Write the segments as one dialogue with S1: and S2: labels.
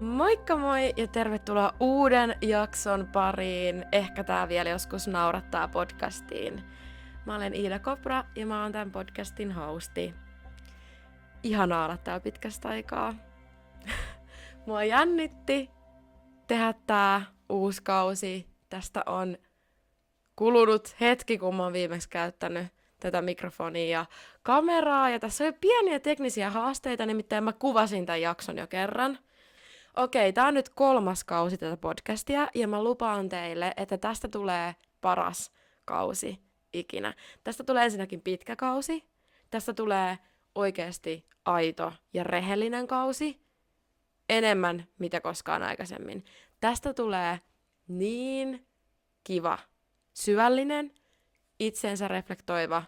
S1: Moikka moi ja tervetuloa uuden jakson pariin. Ehkä tää vielä joskus naurattaa podcastiin. Mä olen Iida Kopra ja mä oon tämän podcastin hosti. Ihanaa olla täällä pitkästä aikaa. Mua jännitti tehdä tää uusi kausi. Tästä on kulunut hetki, kun mä oon viimeksi käyttänyt tätä mikrofonia ja kameraa. Ja tässä on jo pieniä teknisiä haasteita, nimittäin mä kuvasin tämän jakson jo kerran. Okei, tää on nyt 3. kausi tätä podcastia ja mä lupaan teille, että tästä tulee paras kausi ikinä. Tästä tulee ensinnäkin pitkä kausi, tästä tulee oikeasti aito ja rehellinen kausi, enemmän mitä koskaan aikaisemmin. Tästä tulee niin kiva, syvällinen, itseensä reflektoiva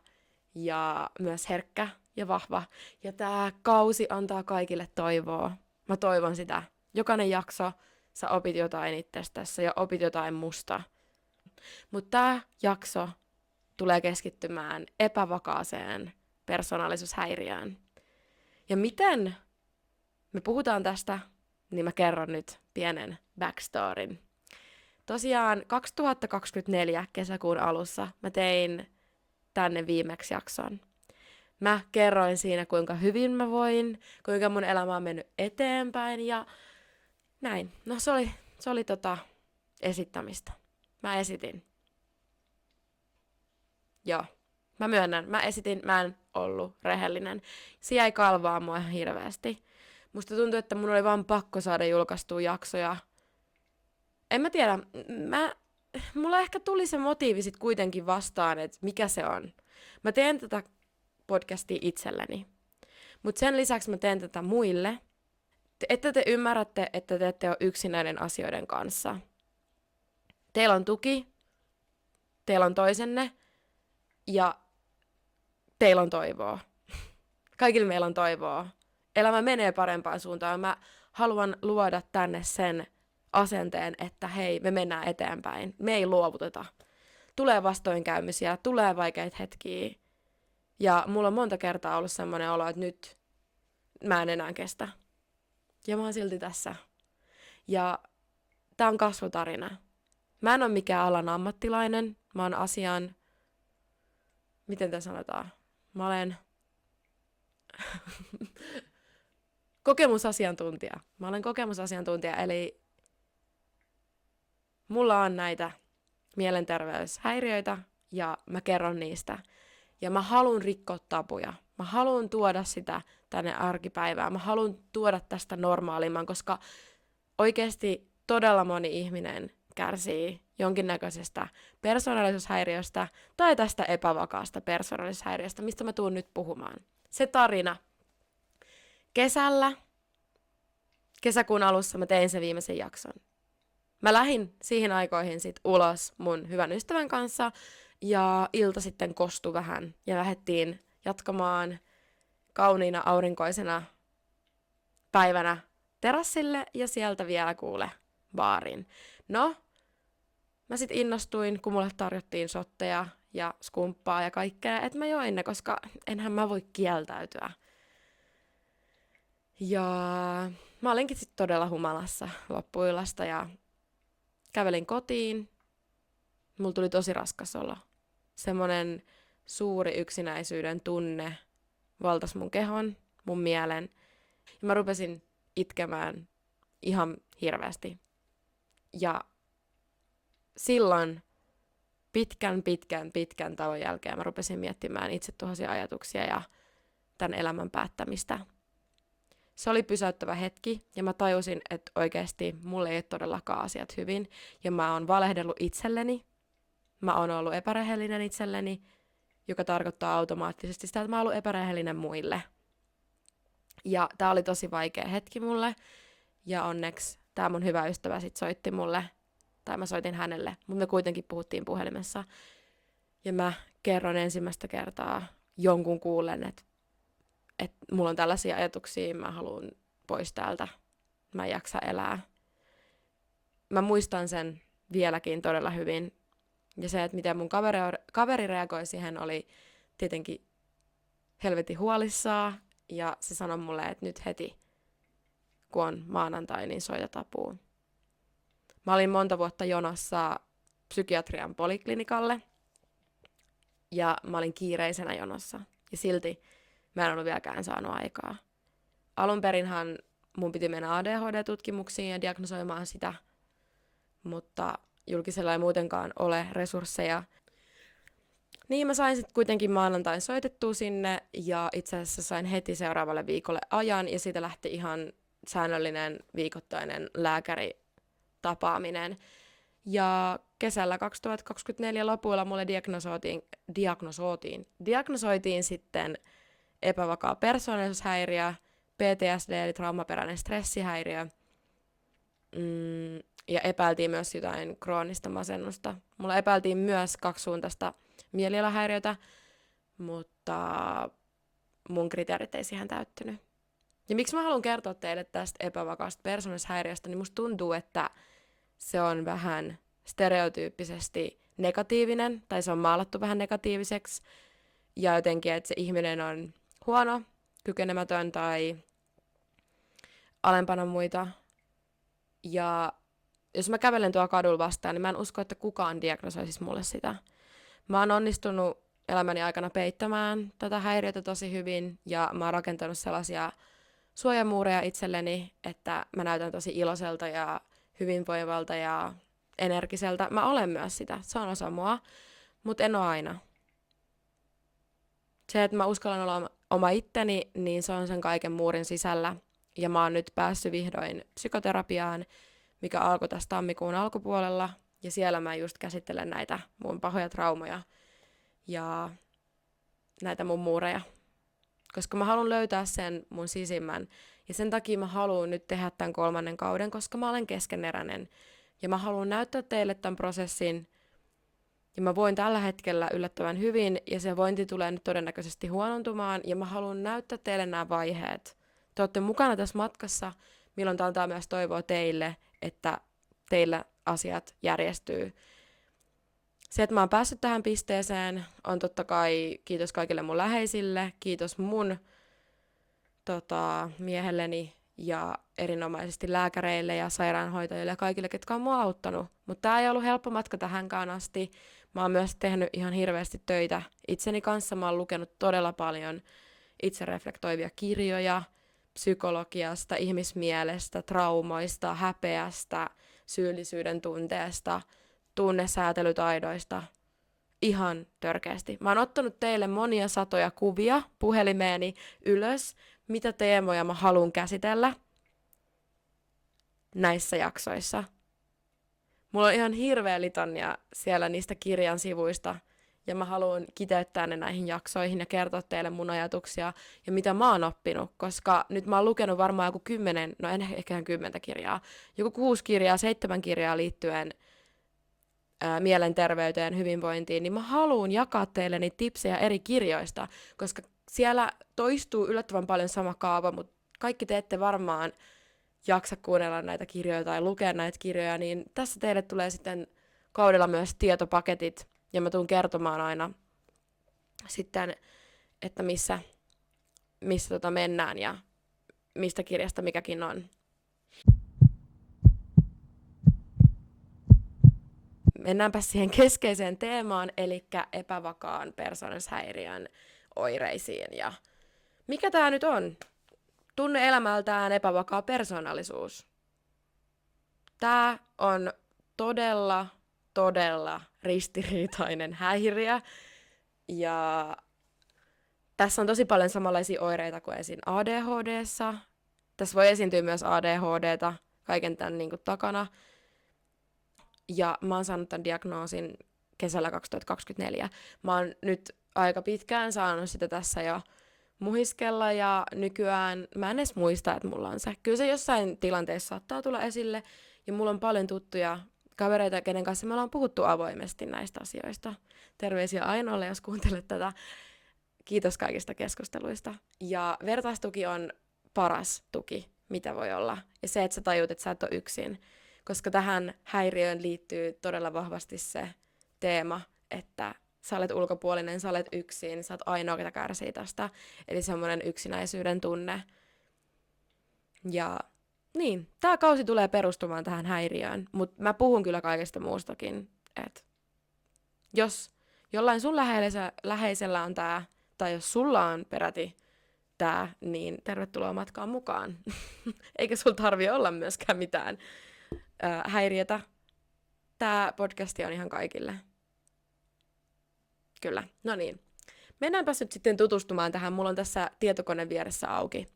S1: ja myös herkkä ja vahva. Ja tää kausi antaa kaikille toivoa. Mä toivon sitä. Jokainen jakso sä opit jotain itsestäsi ja opit jotain musta. Mutta tää jakso tulee keskittymään epävakaaseen persoonallisuushäiriöön. Ja miten me puhutaan tästä, niin mä kerron nyt pienen backstoryn. Tosiaan 2024 kesäkuun alussa mä tein tänne viimeksi jakson. Mä kerroin siinä, kuinka hyvin mä voin, kuinka mun elämä on mennyt eteenpäin ja näin. No se oli esittämistä. Mä esitin. Joo. Mä myönnän, mä en ollut rehellinen. Se jäi kalvaa mua ihan hirveästi. Musta tuntui, että mun oli vaan pakko saada julkaistua jaksoja. En mä tiedä, mulla ehkä tuli se motiivi sit kuitenkin vastaan, että mikä se on. Mä teen tätä podcastia itselleni. Mutta sen lisäksi mä teen tätä muille, että te ymmärrätte, että te ette ole yksin näiden asioiden kanssa. Teillä on tuki, teillä on toisenne ja teillä on toivoa. Kaikilla meillä on toivoa. Elämä menee parempaan suuntaan. Mä haluan luoda tänne sen asenteen, että hei, me mennään eteenpäin. Me ei luovuteta. Tulee vastoinkäymisiä, tulee vaikeita hetkiä. Ja mulla on monta kertaa ollut semmoinen olo, että nyt mä en enää kestä. Ja mä oon silti tässä. Ja tää on kasvutarina. Mä en ole mikään alan ammattilainen. Mä oon asian... Miten tää sanotaan? Mä olen... kokemusasiantuntija. Mä olen kokemusasiantuntija, eli mulla on näitä mielenterveyshäiriöitä ja mä kerron niistä. Ja mä haluan rikkoa tabuja. Mä haluan tuoda sitä tänne arkipäivään. Mä haluan tuoda tästä normaalimman, koska oikeasti todella moni ihminen kärsii jonkinnäköisestä persoonallisuushäiriöstä tai tästä epävakaasta persoonallisuushäiriöstä, mistä mä tuun nyt puhumaan. Se tarina. Kesäkuun alussa mä tein sen viimeisen jakson. Mä lähdin siihen aikoihin sit ulos mun hyvän ystävän kanssa ja ilta sitten kostui vähän ja lähdettiin jatkamaan kauniina aurinkoisena päivänä terassille ja sieltä vielä kuule baariin. No, mä sit innostuin, kun mulle tarjottiin shotteja ja skumppaa ja kaikkea, että mä join ne, koska enhän mä voi kieltäytyä. Ja mä olinkin sit todella humalassa loppuillasta ja kävelin kotiin. Mulla tuli tosi raskas olo. Semmonen suuri yksinäisyyden tunne valtasi mun kehon, mun mielen. Ja mä rupesin itkemään ihan hirveästi. Ja silloin pitkän tauon jälkeen mä rupesin miettimään itsetuhoisia ajatuksia ja tämän elämän päättämistä. Se oli pysäyttävä hetki ja mä tajusin, että oikeasti mulle ei ole todellakaan asiat hyvin. Ja mä oon valehdellut itselleni. Mä oon ollut epärehellinen itselleni, joka tarkoittaa automaattisesti sitä, että mä oon ollut epärehellinen muille. Ja tää oli tosi vaikea hetki mulle. Ja onneksi tää mun hyvä ystävä sit soitti mulle, tai mä soitin hänelle, mutta me kuitenkin puhuttiin puhelimessa. Ja mä kerron ensimmäistä kertaa jonkun kuullen, että mulla on tällaisia ajatuksia, mä haluan pois täältä, mä en jaksa elää. Mä muistan sen vieläkin todella hyvin. Ja se, että miten mun kaveri reagoi siihen, oli tietenkin helvetin huolissaan. Ja se sanoi mulle, että nyt heti kun on maanantai, niin soitat apuun. Mä olin monta vuotta jonossa psykiatrian poliklinikalle ja mä olin kiireisenä jonossa. Ja silti mä en ollut vieläkään saanut aikaa. Alun perinhan mun piti mennä ADHD-tutkimuksiin ja diagnosoimaan sitä, mutta julkisella ei muutenkaan ole resursseja. Niin mä sain sitten kuitenkin maanantain soitettua sinne ja itse asiassa sain heti seuraavalle viikolle ajan ja siitä lähti ihan säännöllinen viikoittainen lääkäritapaaminen. Ja kesällä 2024 lopulla mulle diagnosoitiin sitten epävakaa persoonallisuushäiriö, PTSD eli traumaperäinen stressihäiriö, ja epäiltiin myös jotain kroonista masennusta. Mulla epäiltiin myös kaksisuuntaista mielialahäiriötä, mutta mun kriteerit ei siihen täyttynyt. Ja miksi mä haluan kertoa teille tästä epävakaasta persoonallisuushäiriöstä, niin musta tuntuu, että se on vähän stereotyyppisesti negatiivinen, tai se on maalattu vähän negatiiviseksi, ja jotenkin, että se ihminen on huono, kykenemätön tai alempana muita. Ja jos mä kävelen tuolla kadulla vastaan, niin mä en usko, että kukaan diagnosoisi mulle sitä. Mä oon onnistunut elämäni aikana peittämään tätä häiriötä tosi hyvin, ja mä oon rakentanut sellaisia suojamuureja itselleni, että mä näytän tosi iloiselta ja hyvinvoivalta ja energiseltä. Mä olen myös sitä, se on osa mua, mutta en ole aina. Se, että mä uskallan olla oma itteni, niin se on sen kaiken muurin sisällä. Ja mä oon nyt päässyt vihdoin psykoterapiaan, mikä alkoi tässä tammikuun alkupuolella. Ja siellä mä just käsittelen näitä mun pahoja traumoja ja näitä mun muureja. Koska mä haluan löytää sen mun sisimmän. Ja sen takia mä haluan nyt tehdä tämän 3. kauden, koska mä olen keskeneräinen. Ja mä haluan näyttää teille tämän prosessin. Ja mä voin tällä hetkellä yllättävän hyvin, ja se vointi tulee nyt todennäköisesti huonontumaan. Ja mä haluan näyttää teille nämä vaiheet. Te olette mukana tässä matkassa, milloin tämä antaa myös toivoa teille, että teillä asiat järjestyy. Se, että mä oon päässyt tähän pisteeseen, on totta kai kiitos kaikille mun läheisille, kiitos mun miehelleni ja erinomaisesti lääkäreille ja sairaanhoitajille ja kaikille, ketkä on mua auttanut. Mutta tää ei ollut helppo matka tähänkään asti. Mä oon myös tehnyt ihan hirveästi töitä itseni kanssa. Mä oon lukenut todella paljon itsereflektoivia kirjoja psykologiasta, ihmismielestä, traumoista, häpeästä, syyllisyyden tunteesta, tunnesäätelytaidoista. Ihan törkeästi. Mä oon ottanut teille monia satoja kuvia puhelimeeni ylös, mitä teemoja mä haluan käsitellä näissä jaksoissa. Mulla on ihan hirveä litania siellä niistä kirjan sivuista, ja mä haluan kiteyttää ne näihin jaksoihin ja kertoa teille mun ajatuksia ja mitä mä oon oppinut, koska nyt mä oon lukenut varmaan joku 10, no en ehkä 10 kirjaa, joku 6 kirjaa, 7 kirjaa liittyen mielenterveyteen, hyvinvointiin, niin mä haluan jakaa teille niitä tipsejä eri kirjoista, koska siellä toistuu yllättävän paljon sama kaava, mutta kaikki te ette varmaan jaksa kuunnella näitä kirjoja tai lukea näitä kirjoja, niin tässä teille tulee sitten kaudella myös tietopaketit, ja mä tuun kertomaan aina sitten, että missä mennään ja mistä kirjasta mikäkin on. Mennäänpä siihen keskeiseen teemaan, eli epävakaan persoonallisuushäiriön oireisiin. Ja mikä tää nyt on? Tunne elämältään epävakaa persoonallisuus. Tää on todella ristiriitainen häiriö. Ja tässä on tosi paljon samanlaisia oireita kuin esim. ADHD:ssa. Tässä voi esiintyä myös ADHD:ta kaiken tämän takana. Ja mä oon saanut tämän diagnoosin kesällä 2024. Mä oon nyt aika pitkään saanut sitä tässä jo muhiskella ja nykyään mä en edes muista, että mulla on se. Kyllä se jossain tilanteessa saattaa tulla esille ja mulla on paljon tuttuja kavereita, kenen kanssa me ollaan puhuttu avoimesti näistä asioista. Terveisiä Ainoalle, jos kuuntelet tätä. Kiitos kaikista keskusteluista. Ja vertaistuki on paras tuki, mitä voi olla. Ja se, että sä tajut, että sä et ole yksin. Koska tähän häiriöön liittyy todella vahvasti se teema, että sä olet ulkopuolinen, sä olet yksin, sä oot ainoa, ketä kärsii tästä. Eli semmoinen yksinäisyyden tunne. Ja niin, tää kausi tulee perustumaan tähän häiriöön, mutta mä puhun kyllä kaikesta muustakin. Et jos jollain sun läheisellä on tää, tai jos sulla on peräti tää, niin tervetuloa matkaan mukaan. Eikä sulla tarvi olla myöskään mitään häiriötä. Tää podcasti on ihan kaikille. Kyllä, no niin. Mennäänpäs nyt sitten tutustumaan tähän. Mulla on tässä tietokone vieressä auki.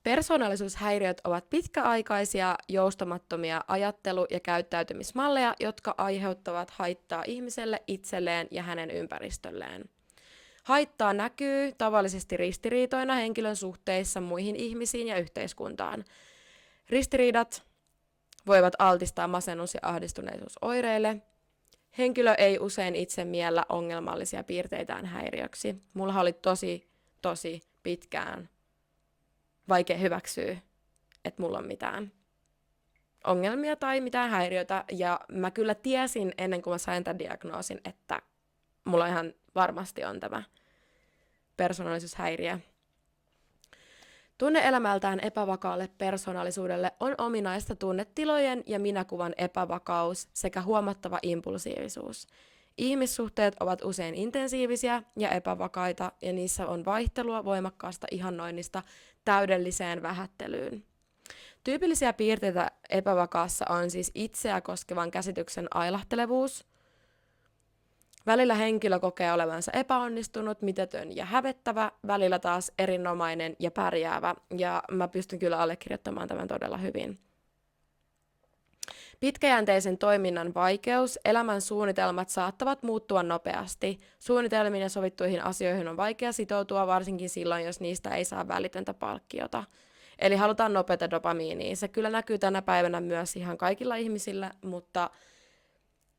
S1: Persoonallisuushäiriöt ovat pitkäaikaisia, joustamattomia ajattelu- ja käyttäytymismalleja, jotka aiheuttavat haittaa ihmiselle itselleen ja hänen ympäristölleen. Haittaa näkyy tavallisesti ristiriitoina henkilön suhteissa muihin ihmisiin ja yhteiskuntaan. Ristiriidat voivat altistaa masennus- ja ahdistuneisuusoireille. Henkilö ei usein itse miellä ongelmallisia piirteitään häiriöksi. Mulla oli tosi pitkään vaikea hyväksyä, että mulla on mitään ongelmia tai mitään häiriötä. Ja mä kyllä tiesin ennen kuin mä sain tämän diagnoosin, että mulla ihan varmasti on tämä persoonallisuushäiriö. Tunne-elämältään epävakaalle persoonallisuudelle on ominaista tunnetilojen ja minäkuvan epävakaus sekä huomattava impulsiivisuus. Ihmissuhteet ovat usein intensiivisiä ja epävakaita, ja niissä on vaihtelua voimakkaasta ihannoinnista täydelliseen vähättelyyn. Tyypillisiä piirteitä epävakaassa on siis itseä koskevan käsityksen ailahtelevuus. Välillä henkilö kokee olevansa epäonnistunut, mitätön ja hävettävä, välillä taas erinomainen ja pärjäävä, ja mä pystyn kyllä allekirjoittamaan tämän todella hyvin. Pitkäjänteisen toiminnan vaikeus, elämän suunnitelmat saattavat muuttua nopeasti. Suunnitelmiin ja sovittuihin asioihin on vaikea sitoutua, varsinkin silloin, jos niistä ei saa välitöntä palkkiota. Eli halutaan nopeata dopamiinia. Se kyllä näkyy tänä päivänä myös ihan kaikilla ihmisillä, mutta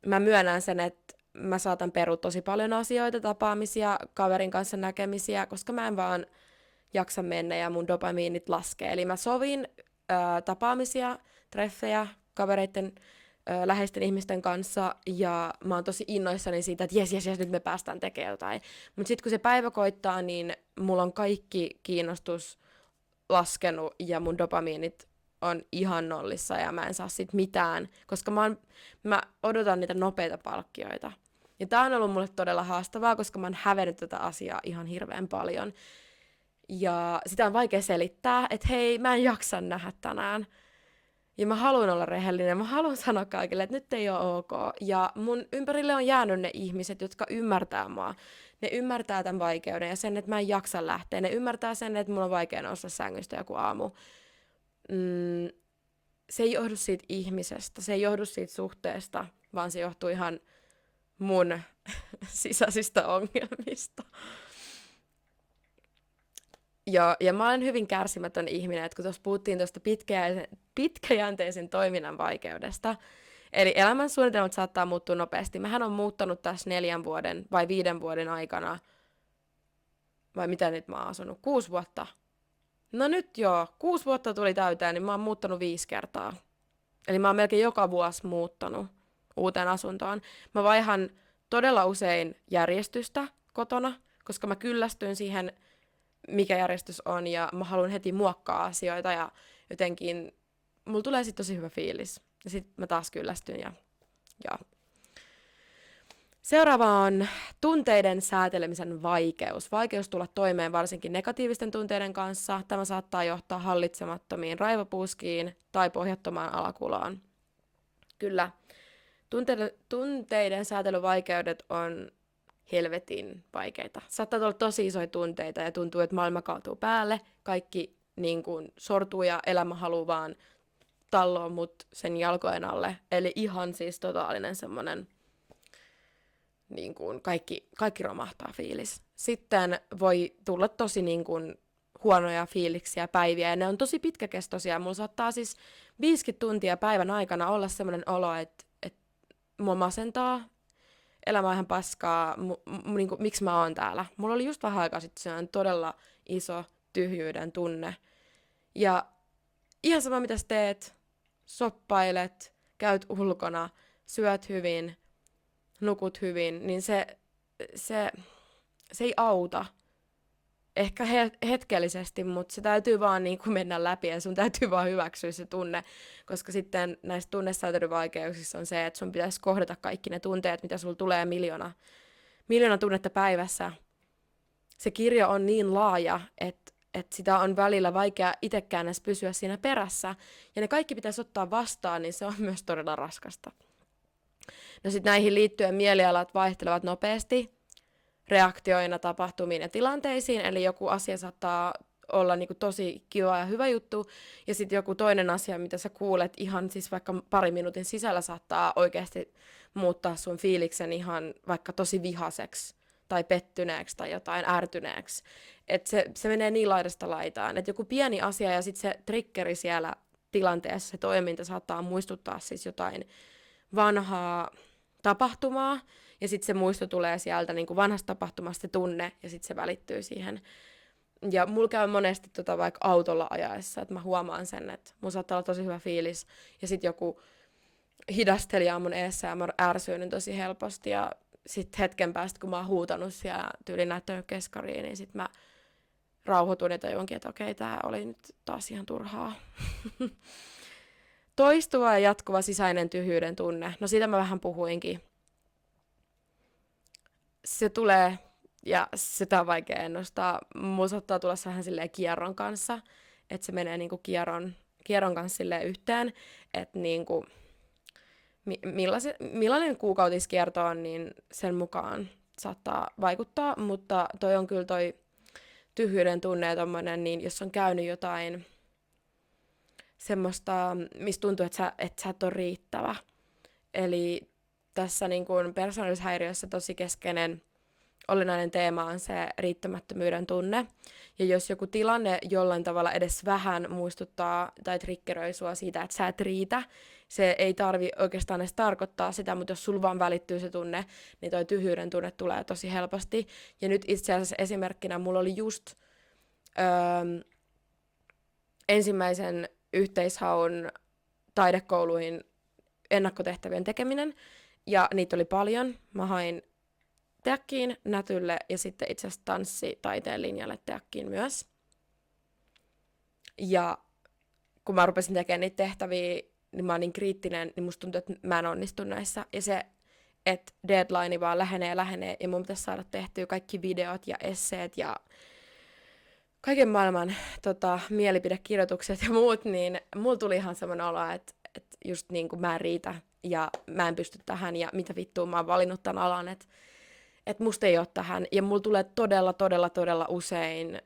S1: mä myönnän sen, että mä saatan perua tosi paljon asioita, tapaamisia, kaverin kanssa näkemisiä, koska mä en vaan jaksa mennä ja mun dopamiinit laskee. Eli mä sovin tapaamisia, treffejä, kavereiden, läheisten ihmisten kanssa, ja mä oon tosi innoissani siitä, että jes, nyt me päästään tekemään jotain. Mutta sitten kun se päivä koittaa, niin mulla on kaikki kiinnostus laskenut, ja mun dopamiinit on ihan nollissa, ja mä en saa sit mitään, koska mä odotan niitä nopeita palkkioita. Ja tää on ollut mulle todella haastavaa, koska mä oon hävennyt tätä asiaa ihan hirveän paljon. Ja sitä on vaikea selittää, että hei, mä en jaksa nähdä tänään. Ja mä haluan olla rehellinen, mä haluan sanoa kaikille, että nyt ei ole ok. Ja mun ympärille on jäänyt ne ihmiset, jotka ymmärtää mua. Ne ymmärtää tämän vaikeuden ja sen, että mä en jaksa lähteä. Ne ymmärtää sen, että mulla on vaikea nousta sängystä joku aamu. Se ei johdu siitä ihmisestä, se ei johdu siitä suhteesta, vaan se johtuu ihan mun sisäisistä ongelmista. Ja mä olen hyvin kärsimätön ihminen, että kun tuossa puhuttiin tuosta pitkäjänteisen toiminnan vaikeudesta, eli elämän suunnitelmat saattaa muuttua nopeasti. Mähän on muuttanut tässä 4 vuoden vai 5 vuoden aikana, vai mitä nyt mä oon asunut, 6 vuotta. No nyt joo, 6 vuotta tuli täyteen, niin mä oon muuttanut 5 kertaa. Eli mä oon melkein joka vuosi muuttanut uuteen asuntoon. Mä vaihan todella usein järjestystä kotona, koska mä kyllästyn siihen, mikä järjestys on, ja mä haluan heti muokkaa asioita, ja jotenkin mulla tulee sitten tosi hyvä fiilis. Ja sitten mä taas kyllästyn, ja. Seuraava on tunteiden säätelemisen vaikeus. Vaikeus tulla toimeen varsinkin negatiivisten tunteiden kanssa. Tämä saattaa johtaa hallitsemattomiin raivopuuskiin tai pohjattomaan alakuloon. Kyllä, tunteiden säätelyvaikeudet on helvetin vaikeita. Saattaa olla tosi isoja tunteita ja tuntuu, että maailma kaatuu päälle. Kaikki niin kuin sortuu ja elämä haluaa vaan talloa mut sen jalkojen alle. Eli ihan siis totaalinen semmoinen niin kuin kaikki romahtaa fiilis. Sitten voi tulla tosi niin kuin huonoja fiiliksiä päiviä, ja ne on tosi pitkäkestoisia. Mulla saattaa siis 50 tuntia päivän aikana olla semmoinen olo, että mua masentaa, elämä on ihan paskaa, niin kuin, miksi mä oon täällä. Mulla oli just vähän aikaa sitten semmoinen todella iso tyhjyyden tunne. Ja ihan sama mitä sä teet, soppailet, käyt ulkona, syöt hyvin, nukut hyvin, niin se ei auta. ehkä hetkellisesti, mutta se täytyy vaan niin kuin mennä läpi ja sun täytyy vaan hyväksyä se tunne, koska sitten näissä tunnesäätelyvaikeuksissa on se, että sun pitäisi kohdata kaikki ne tunteet, mitä sulla tulee miljoona tunnetta päivässä. Se kirjo on niin laaja, että sitä on välillä vaikea itsekään edes pysyä siinä perässä, ja ne kaikki pitäisi ottaa vastaan, niin se on myös todella raskasta. No sitten näihin liittyen mielialat vaihtelevat nopeasti reaktioina tapahtumiin ja tilanteisiin, eli joku asia saattaa olla niinku tosi kiva ja hyvä juttu, ja sitten joku toinen asia, mitä sä kuulet ihan siis vaikka pari minuutin sisällä, saattaa oikeasti muuttaa sun fiiliksen ihan vaikka tosi vihaseksi, tai pettyneeksi, tai jotain ärtyneeksi. Että se menee niin laidasta laitaan, että joku pieni asia, ja sitten se triggeri siellä tilanteessa, se toiminta saattaa muistuttaa siis jotain vanhaa tapahtumaa, ja sitten se muisto tulee sieltä niin kuin vanhasta tapahtumasta, se tunne, ja sitten se välittyy siihen. Ja mulla käy monesti vaikka autolla ajaessa, että mä huomaan sen, että mulla saattaa olla tosi hyvä fiilis, ja sitten joku hidastelija on mun eessä, ja mä ärsyynnyn tosi helposti, ja sitten hetken päästä, kun mä oon huutanut siellä tyyliin näyttänyt keskariin, niin sitten mä rauhoitun ja tajunkin, että okei, tää oli nyt taas ihan turhaa. Toistuva ja jatkuva sisäinen tyhjyyden tunne. No siitä mä vähän puhuinkin. Se tulee, ja sitä on vaikea ennustaa. Mulla saattaa tulla vähän silleen kierron kanssa, että se menee niinku kierron kanssa silleen yhteen, että niinku, millainen kuukautiskierto on, niin sen mukaan saattaa vaikuttaa, mutta toi on kyllä toi tyhjyyden tunne ja tommonen, niin jos on käynyt jotain semmoista, mistä tuntuu, että sä et ole riittävä. Eli tässä niin kuin persoonallisuushäiriössä tosi keskeinen olennainen teema on se riittämättömyyden tunne. Ja jos joku tilanne jollain tavalla edes vähän muistuttaa tai triggeröi sua siitä, että sä et riitä, se ei tarvi oikeastaan edes tarkoittaa sitä, mutta jos sulla vaan välittyy se tunne, niin toi tyhjyyden tunne tulee tosi helposti. Ja nyt itse asiassa esimerkkinä mulla oli just ensimmäisen yhteishaun taidekouluihin ennakkotehtävien tekeminen, ja niitä oli paljon. Mä hain teakkiin, nätylle ja sitten itse asiassa tanssitaiteen linjalle teakkiin myös. Ja kun mä rupesin tekemään niitä tehtäviä, niin mä oon niin kriittinen, niin musta tuntuu, että mä en onnistu näissä. Ja se, että deadline vaan lähenee, ja mun pitäisi saada tehtyä kaikki videot ja esseet ja kaiken maailman mielipidekirjoitukset ja muut, niin mulla tuli ihan semmoinen olo, että just niin kuin mä en riitä ja mä en pysty tähän ja mitä vittua mä oon valinnut tämän alan, että musta ei ole tähän. Ja mulla tulee todella usein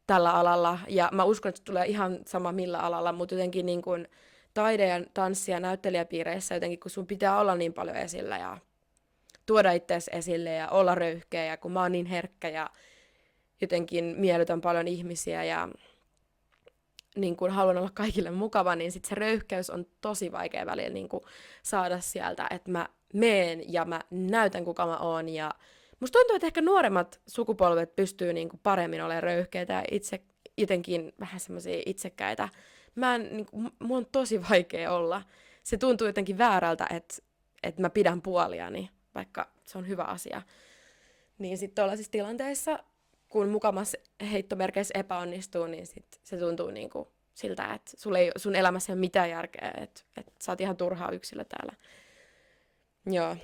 S1: tällä alalla, ja mä uskon, että se tulee ihan sama millä alalla, mutta jotenkin niin kuin taide- ja tanssi- ja näyttelijäpiireissä jotenkin, kun sun pitää olla niin paljon esillä ja tuoda itseäsi esille ja olla röyhkeä, ja kun mä oon niin herkkä ja jotenkin miellytän paljon ihmisiä ja niin kun haluan olla kaikille mukava, niin sit se röyhkeys on tosi vaikea välillä niin kun saada sieltä, että mä meen ja mä näytän kuka mä oon. Ja musta tuntuu, että ehkä nuoremmat sukupolvet pystyy niin kun paremmin olemaan röyhkeitä ja itse jotenkin vähän semmoisia itsekkäitä. Mulla on tosi vaikea olla. Se tuntuu jotenkin väärältä, että mä pidän puoliani, vaikka se on hyvä asia. Niin sitten tuollaisissa tilanteissa, kun mukamas heittomerkeissä epäonnistuu, niin sit se tuntuu niinku siltä, että sun elämässä ei ole mitään järkeä, että sä oot ihan turhaa yksilö täällä. Joo.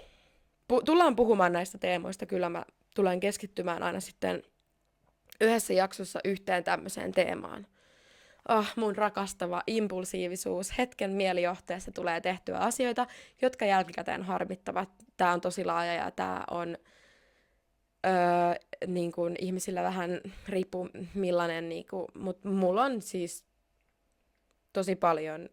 S1: Tullaan puhumaan näistä teemoista, kyllä mä tulen keskittymään aina sitten yhdessä jaksossa yhteen tämmöiseen teemaan. Mun rakastava impulsiivisuus, hetken mielijohteessa tulee tehtyä asioita, jotka jälkikäteen harmittavat. Tää on tosi laaja ja tää on niin kuin ihmisillä vähän riippuu millainen, niin kuin, mutta mulla on siis tosi paljon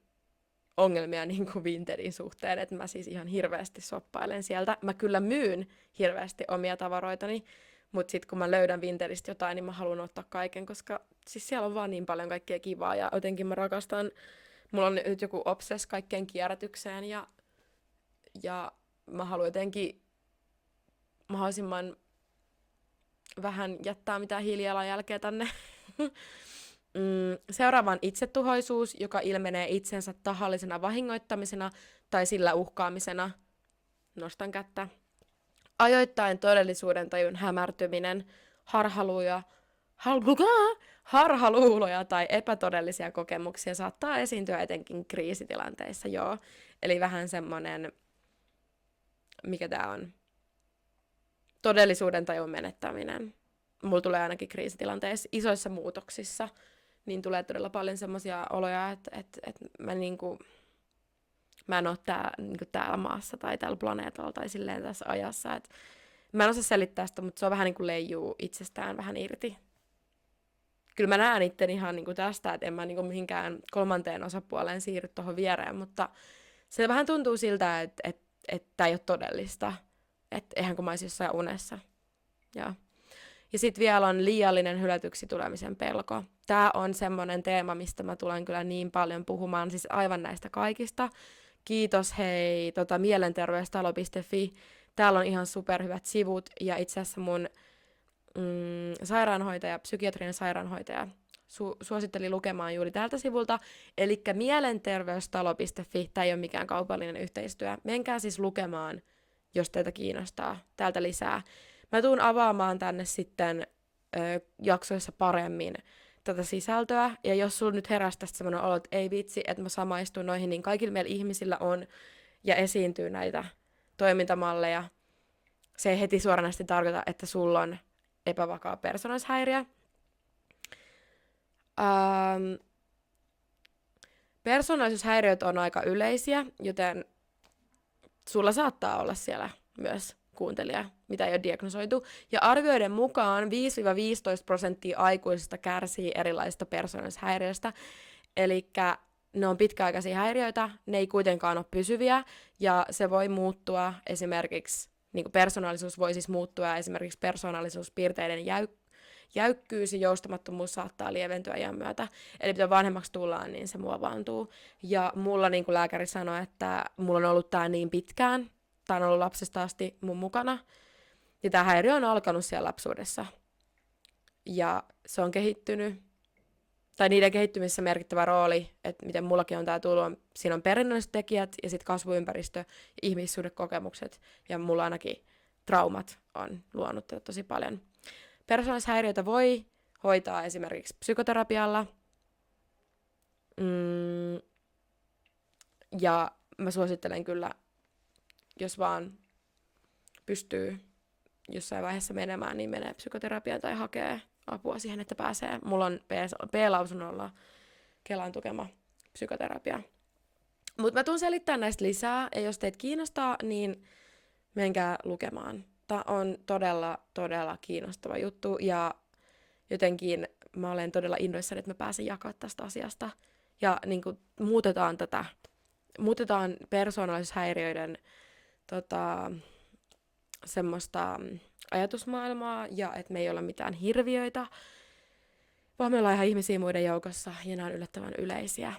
S1: ongelmia niin kuin Vinterin suhteen, että mä siis ihan hirveästi shoppailen sieltä. Mä kyllä myyn hirveästi omia tavaroitani, mutta sitten kun mä löydän Vinteristä jotain, niin mä haluan ottaa kaiken, koska siis siellä on vaan niin paljon kaikkea kivaa ja jotenkin mä rakastan, mulla on nyt joku obsess kaikkeen kierrätykseen ja mä haluan jotenkin mahdollisimman vähän jättää mitään hiilijalanjälkeä tänne. Seuraava itsetuhoisuus, joka ilmenee itsensä tahallisena vahingoittamisena tai sillä uhkaamisena. Nostan kättä. Ajoittain todellisuuden tajun hämärtyminen, harhaluuloja tai epätodellisia kokemuksia saattaa esiintyä etenkin kriisitilanteissa, joo. Eli vähän semmonen, mikä tää on, todellisuuden tajun menettäminen. Mulla tulee ainakin kriisitilanteissa, isoissa muutoksissa, niin tulee todella paljon semmoisia oloja, että mä en ole täällä maassa tai tällä planeetalla tai silleen tässä ajassa. Et mä en osaa selittää sitä, mutta se on vähän niin kuin leijuu itsestään vähän irti. Kyllä mä näen itteni ihan niin kuin tästä, että en mä niin kuin mihinkään kolmanteen osapuoleen siirry tuohon viereen, mutta se vähän tuntuu siltä, että tämä ei ole todellista. Että eihän kun mä olisin jossain unessa. Ja sitten vielä on liiallinen hylätyksi tulemisen pelko. Tämä on semmoinen teema, mistä mä tulen kyllä niin paljon puhumaan, siis aivan näistä kaikista. Kiitos hei, mielenterveystalo.fi. Täällä on ihan superhyvät sivut, ja itse asiassa mun sairaanhoitaja, psykiatrinen sairaanhoitaja, suositteli lukemaan juuri tältä sivulta. Eli mielenterveystalo.fi, tämä ei ole mikään kaupallinen yhteistyö. Menkää siis lukemaan, jos teitä kiinnostaa, täältä lisää. Mä tuun avaamaan tänne sitten jaksoissa paremmin tätä sisältöä, ja jos sulla nyt heräsi tästä semmoinen olo, että ei vitsi, että mä samaistun noihin, niin kaikilla meillä ihmisillä on ja esiintyy näitä toimintamalleja. Se ei heti suoranaisesti tarkoita, että sulla on epävakaa persoonallisuushäiriö. Persoonallisuushäiriöt on aika yleisiä, joten sulla saattaa olla siellä myös kuuntelija, mitä ei ole diagnosoitu. Ja arvioiden mukaan 5-15% aikuisista kärsii erilaisista persoonallisuushäiriöistä. Eli ne on pitkäaikaisia häiriöitä, ne ei kuitenkaan ole pysyviä, ja se voi muuttua esimerkiksi, niin kuin persoonallisuus voi siis muuttua, esimerkiksi persoonallisuuspiirteiden jäykkyys ja joustamattomuus saattaa lieventyä ajan myötä. Eli mitä vanhemmaksi tullaan, niin se muovaantuu. Ja mulla, niin kuin lääkäri sanoi, että mulla on ollut tää niin pitkään, tää on ollut lapsesta asti mun mukana, ja tää häiriö on alkanut siellä lapsuudessa. Ja se on kehittynyt, tai niiden kehittymisessä merkittävä rooli, että miten mullakin on tää tullut, siinä on perinnölliset tekijät, ja sitten kasvuympäristö, ja ihmissuhdekokemukset, ja mulla ainakin traumat on luonut tosi paljon. Persoonallisuushäiriöitä voi hoitaa esimerkiksi psykoterapialla. Ja mä suosittelen kyllä, jos vaan pystyy jossain vaiheessa menemään, niin menee psykoterapiaan tai hakee apua siihen, että pääsee. Mulla on B-lausunnolla Kelan tukema psykoterapia. Mutta mä tuun selittämään näistä lisää, ja jos teitä kiinnostaa, niin menkää lukemaan. Tämä on todella, todella kiinnostava juttu, ja jotenkin mä olen todella innoissani, että mä pääsen jakaa tästä asiasta. Ja niin kuin, muutetaan persoonallisuushäiriöiden semmoista ajatusmaailmaa, ja että me ei olla mitään hirviöitä, vaan me ollaan ihan ihmisiä muiden joukossa, ja nämä on yllättävän yleisiä.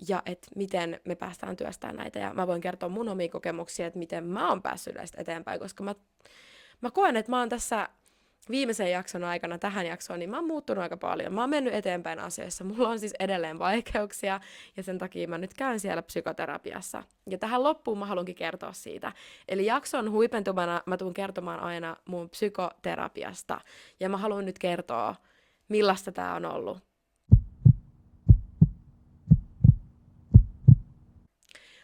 S1: Ja että miten me päästään työstämään näitä, ja mä voin kertoa mun omia kokemuksia, että miten mä oon päässyt näistä eteenpäin, koska mä koen, että mä oon tässä viimeisen jakson aikana tähän jaksoon, niin mä oon muuttunut aika paljon. Mä oon mennyt eteenpäin asioissa. Mulla on siis edelleen vaikeuksia, ja sen takia mä nyt käyn siellä psykoterapiassa. Ja tähän loppuun mä haluankin kertoa siitä. Eli jakson huipentumana mä tuun kertomaan aina mun psykoterapiasta. Ja mä haluan nyt kertoa, millaista tää on ollut.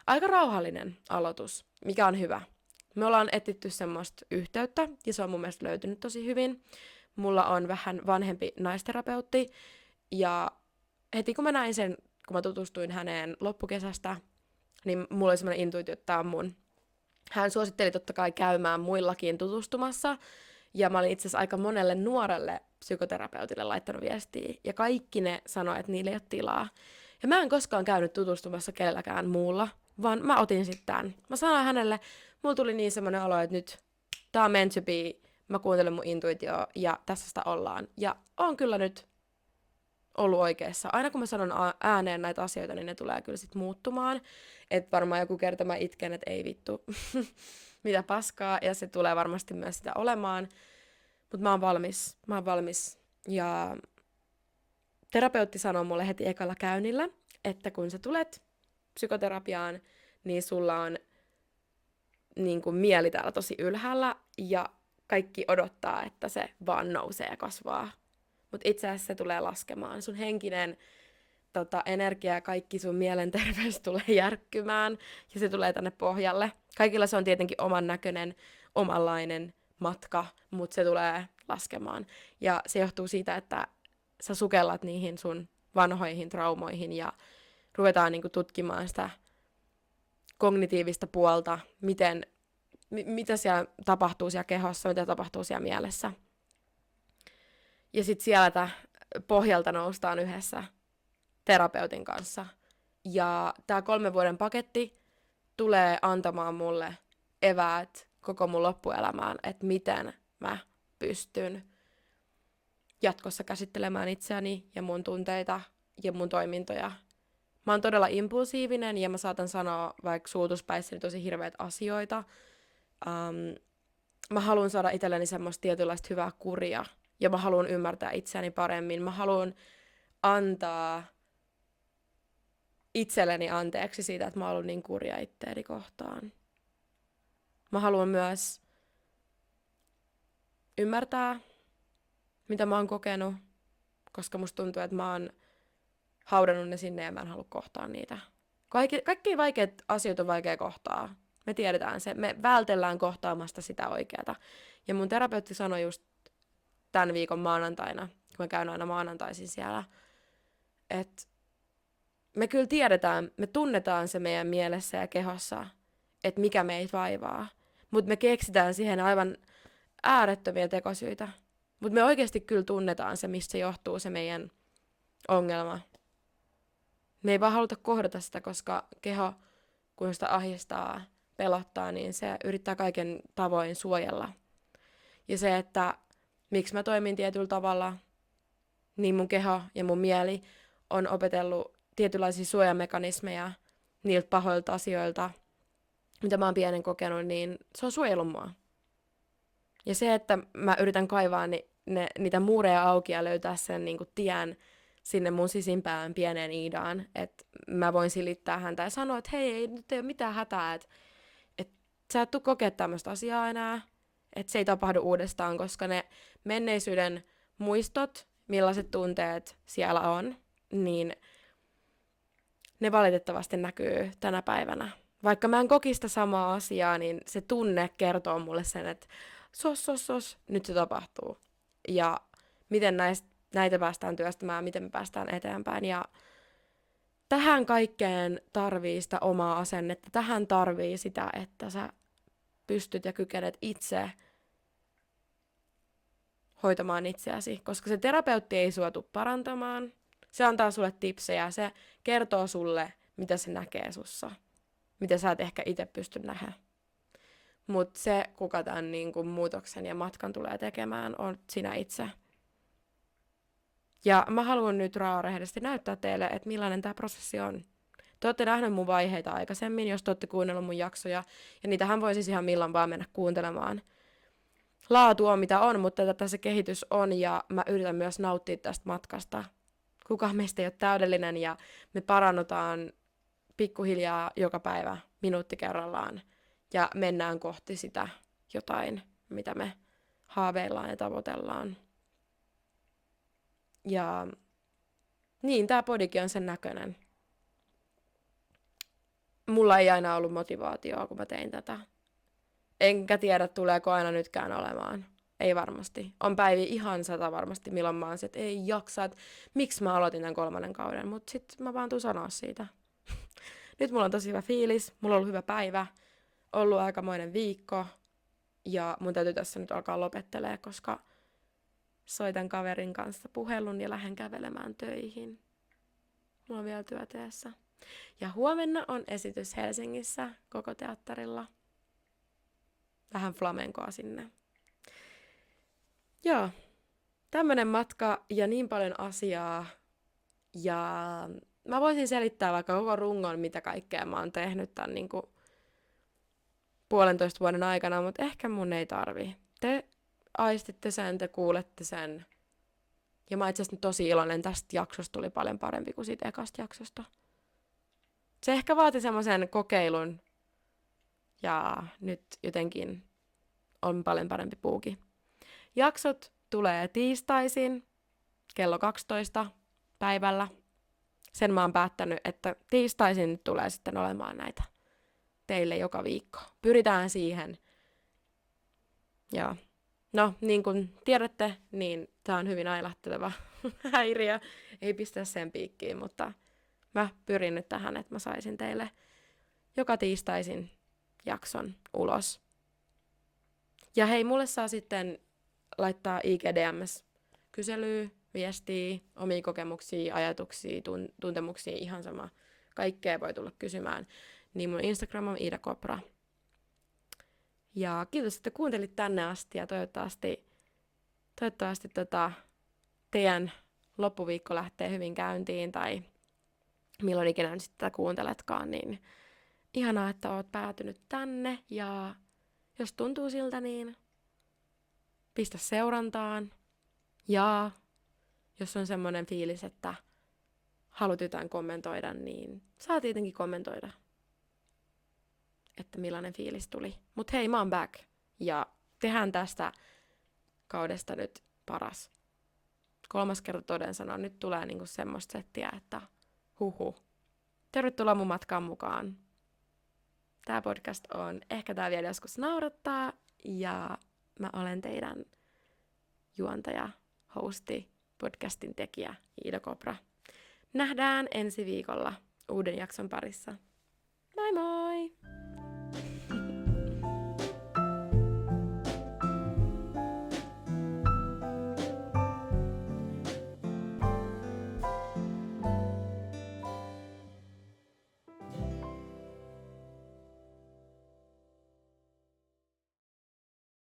S1: Aika rauhallinen aloitus, mikä on hyvä. Me ollaan etsitty semmoista yhteyttä, ja se on mun mielestä löytynyt tosi hyvin. Mulla on vähän vanhempi naisterapeutti, ja heti kun mä näin sen, kun mä tutustuin häneen loppukesästä, niin mulla oli semmoinen intuitio, että tää on mun. Hän suositteli totta kai käymään muillakin tutustumassa, ja mä olin itse asiassa aika monelle nuorelle psykoterapeutille laittanut viestiä, ja kaikki ne sanoi, että niillä ei ole tilaa. Ja mä en koskaan käynyt tutustumassa kenelläkään muulla, vaan mä otin sitten tämän. Mä sanoin hänelle, mulla tuli niin semmoinen olo, että nyt tää on meant to be, mä kuuntelen mun intuitioa ja tässä sitä ollaan. Ja on kyllä nyt ollut oikeassa. Aina kun mä sanon ääneen näitä asioita, niin ne tulee kyllä sit muuttumaan. Että varmaan joku kerta mä itken, että ei vittu, mitä paskaa, ja se tulee varmasti myös sitä olemaan. Mutta mä oon valmis. Ja terapeutti sanoi mulle heti ekalla käynnillä, että kun sä tulet psykoterapiaan, niin sulla on niin kuin mieli täällä tosi ylhäällä, ja kaikki odottaa, että se vaan nousee ja kasvaa. Mutta itse asiassa se tulee laskemaan. Sun henkinen energia ja kaikki sun mielenterveys tulee järkkymään ja se tulee tänne pohjalle. Kaikilla se on tietenkin oman näköinen, omanlainen matka, mutta se tulee laskemaan. Ja se johtuu siitä, että sä sukellat niihin sun vanhoihin traumoihin ja ruvetaan niinku tutkimaan sitä kognitiivista puolta, mitä siellä tapahtuu siellä kehossa, mitä tapahtuu siellä mielessä. Ja sitten sieltä pohjalta noustaan yhdessä terapeutin kanssa. Ja tämä 3 vuoden paketti tulee antamaan mulle eväät koko mun loppuelämään, että miten mä pystyn jatkossa käsittelemään itseäni ja mun tunteita ja mun toimintoja. Mä oon todella impulsiivinen ja mä saatan sanoa vaikka suutuspäissäni tosi hirveät asioita. Mä haluan saada itselleni semmoista tietynlaista hyvää kuria ja mä haluan ymmärtää itseäni paremmin. Mä haluan antaa itselleni anteeksi siitä, että mä oon ollut niin kurja itteeni kohtaan. Mä haluan myös ymmärtää, mitä mä oon kokenut, koska musta tuntuu, että mä oon haudannut ne sinne ja mä en halua kohtaa niitä. Kaikki vaikeat asiat on vaikea kohtaa. Me tiedetään se. Me vältellään kohtaamasta sitä oikeata. Ja mun terapeutti sanoi just tämän viikon maanantaina, kun mä käyn aina maanantaisin siellä, että me kyllä tiedetään, me tunnetaan se meidän mielessä ja kehossa, että mikä meitä vaivaa. Mutta me keksitään siihen aivan äärettömiä tekosyitä. Mutta me oikeasti kyllä tunnetaan se, mistä johtuu se meidän ongelma. Me ei vaan haluta kohdata sitä, koska keho, kun sitä ahdistaa, pelottaa, niin se yrittää kaiken tavoin suojella. Ja se, että miksi mä toimin tietyllä tavalla, niin mun keho ja mun mieli on opetellut tietynlaisia suojamekanismeja niiltä pahoilta asioilta, mitä mä oon pienen kokenut, niin se on suojellut mua. Ja se, että mä yritän kaivaa niitä muureja auki ja löytää sen niin kuin tien sinne mun sisimpään pieneen Iidaan, että mä voin silittää häntä ja sanoa, että hei, ei nyt ei ole mitään hätää, että sä et tule kokea tämmöistä asiaa enää, että se ei tapahdu uudestaan, koska ne menneisyyden muistot, millaiset tunteet siellä on, niin ne valitettavasti näkyy tänä päivänä. Vaikka mä en koki sitä samaa asiaa, niin se tunne kertoo mulle sen, että sos, nyt se tapahtuu. Ja miten näitä päästään työstämään, miten me päästään eteenpäin. Ja tähän kaikkeen tarvii sitä omaa asennetta. Tähän tarvii sitä, että sä pystyt ja kykenet itse hoitamaan itseäsi. Koska se terapeutti ei sua tule parantamaan. Se antaa sulle tipsejä. Se kertoo sulle, mitä se näkee sussa. Mitä sä et ehkä itse pysty nähdä. Mutta se, kuka tämän muutoksen ja matkan tulee tekemään, on sinä itse. Ja mä haluan nyt rauharehellisesti näyttää teille, että millainen tämä prosessi on. Te olette nähneet mun vaiheita aikaisemmin, jos te olette kuunnellut mun jaksoja, ja niitähän voi siis ihan milloin vaan mennä kuuntelemaan. Laatu on mitä on, mutta tätä se kehitys on, ja mä yritän myös nauttia tästä matkasta. Kukaan meistä ei ole täydellinen, ja me parannutaan pikkuhiljaa joka päivä, minuutti kerrallaan, ja mennään kohti sitä jotain, mitä me haaveillaan ja tavoitellaan. Ja niin, tää podikin on sen näköinen. Mulla ei aina ollut motivaatiota, kun mä tein tätä. Enkä tiedä, tuleeko aina nytkään olemaan. Ei varmasti. On päivi ihan 100 varmasti, milloin mä oon se, että ei jaksa, että miksi mä aloitin tämän 3. kauden. Mutta sit mä vaan tuun sanoa siitä. Nyt mulla on tosi hyvä fiilis, mulla on ollut hyvä päivä, ollut aikamoinen viikko. Ja mun täytyy tässä nyt alkaa lopettelee, koska soitan kaverin kanssa puhelun ja lähden kävelemään töihin. Mulla on vielä työteessä. Ja huomenna on esitys Helsingissä koko teatterilla. Vähän flamenkoa sinne. Joo, tämmönen matka ja niin paljon asiaa. Ja mä voisin selittää vaikka koko rungon, mitä kaikkea mä oon tehnyt tämän 1,5 vuoden aikana, mutta ehkä mun ei tarvi. Te aistitte sen, te kuulette sen. Ja mä itse asiassa tosi iloinen, tästä jaksosta tuli paljon parempi kuin siitä ekasta jaksosta. Se ehkä vaati semmoisen kokeilun. Ja nyt jotenkin on paljon parempi puuki. Jaksot tulee tiistaisin kello 12 päivällä. Sen mä oon päättänyt, että tiistaisin tulee sitten olemaan näitä teille joka viikko. Pyritään siihen. Ja no, niin kuin tiedätte, niin tää on hyvin ailahteleva häiriö. Ei pistä sen piikkiin, mutta mä pyrin nyt tähän, että mä saisin teille joka tiistaisin jakson ulos. Ja hei, mulle saa sitten laittaa IGDMS kyselyä, viestiä, omia kokemuksia, ajatuksia, tuntemuksia, ihan sama. Kaikkea voi tulla kysymään. Niin mun Instagram on Iida Kopra. Ja kiitos, että kuuntelit tänne asti ja toivottavasti teidän loppuviikko lähtee hyvin käyntiin tai milloin ikinä nyt sitten tätä kuunteletkaan, niin ihanaa, että oot päätynyt tänne ja jos tuntuu siltä, niin pistä seurantaan ja jos on semmoinen fiilis, että haluat jotain kommentoida, niin saa tietenkin kommentoida, että millainen fiilis tuli. Mut hei, mä oon back ja tehdään tästä kaudesta nyt paras. 3. kerta toden sanoo, nyt tulee niinku semmoista settiä, että Tervetuloa mun matkaan mukaan. Tää podcast on Ehkä tää vielä joskus naurattaa ja mä olen teidän juontaja, hosti, podcastin tekijä Iida Kopra. Nähdään ensi viikolla uuden jakson parissa. Moi moi!